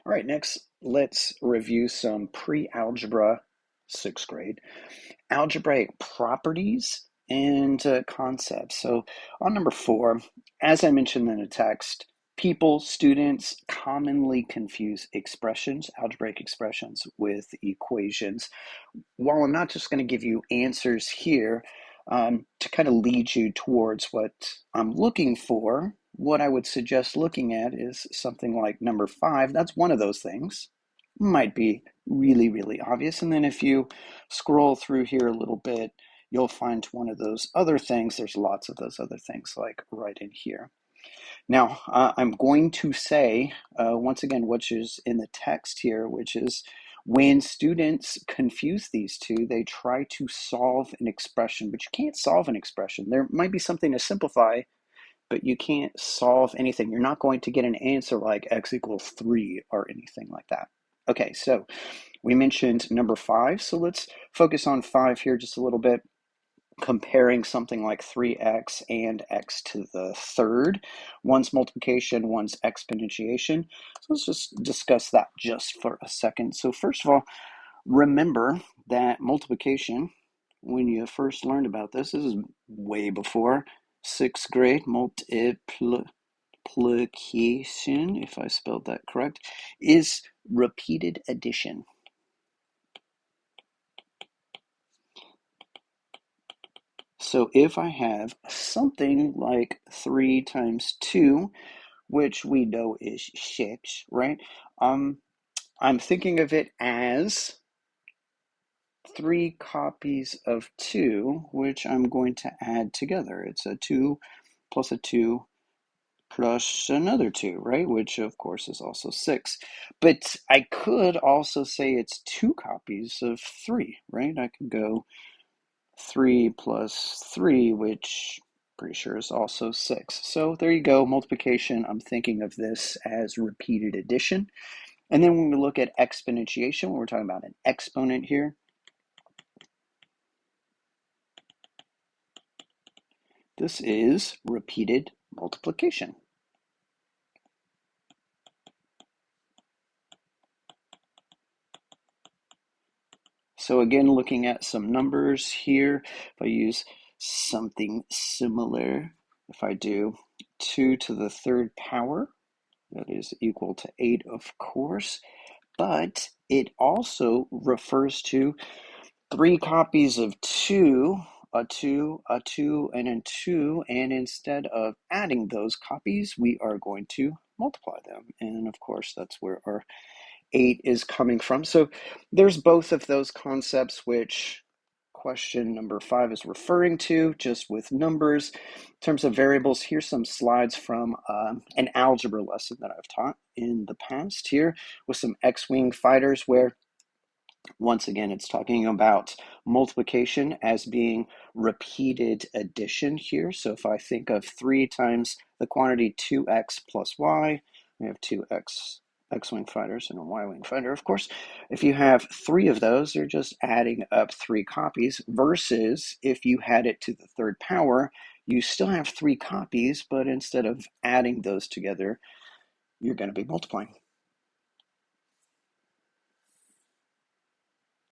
All right, next, let's review some pre-algebra, sixth grade, algebraic properties and concepts. So on number 4, as I mentioned in the text, people, students commonly confuse expressions, algebraic expressions, with equations. While I'm not just going to give you answers here to kind of lead you towards what I'm looking for, what I would suggest looking at is something like number 5. That's one of those things. Might be really, really obvious. And then if you scroll through here a little bit, you'll find one of those other things. There's lots of those other things like right in here. Now, I'm going to say, once again, which is in the text here, which is when students confuse these two, they try to solve an expression, but you can't solve an expression. There might be something to simplify, but you can't solve anything. You're not going to get an answer like x equals 3 or anything like that. Okay, so we mentioned number 5, so let's focus on 5 here just a little bit, comparing something like 3x and x to the third. One's multiplication, one's exponentiation. So let's just discuss that just for a second. So first of all, remember that multiplication, when you first learned about this is way before sixth grade, multiplication, if I spelled that correct, is repeated addition. So if I have something like 3 times 2, which we know is 6, right? I'm thinking of it as 3 copies of 2, which I'm going to add together. It's a 2 plus a 2 plus another 2, right? Which of course is also 6. But I could also say it's 2 copies of 3, right? I could go 3 plus 3, which pretty sure is also 6. So there you go, multiplication. I'm thinking of this as repeated addition. And then when we look at exponentiation, when we're talking about an exponent here, this is repeated multiplication. So again, looking at some numbers here, if I use something similar, if I do 2 to the third power, that is equal to 8, of course, but it also refers to 3 copies of 2, a 2, a 2, and a 2, and instead of adding those copies, we are going to multiply them. And of course, that's where our 8 is coming from. So there's both of those concepts which question number 5 is referring to, just with numbers. In terms of variables, here's some slides from an algebra lesson that I've taught in the past here with some X-wing fighters where once again, it's talking about multiplication as being repeated addition here. So if I think of 3 times the quantity 2x plus y, we have 2x X-wing fighters and a Y-wing fighter, of course. If you have 3 of those, you're just adding up 3 copies, versus if you had it to the third power, you still have 3 copies, but instead of adding those together, you're going to be multiplying.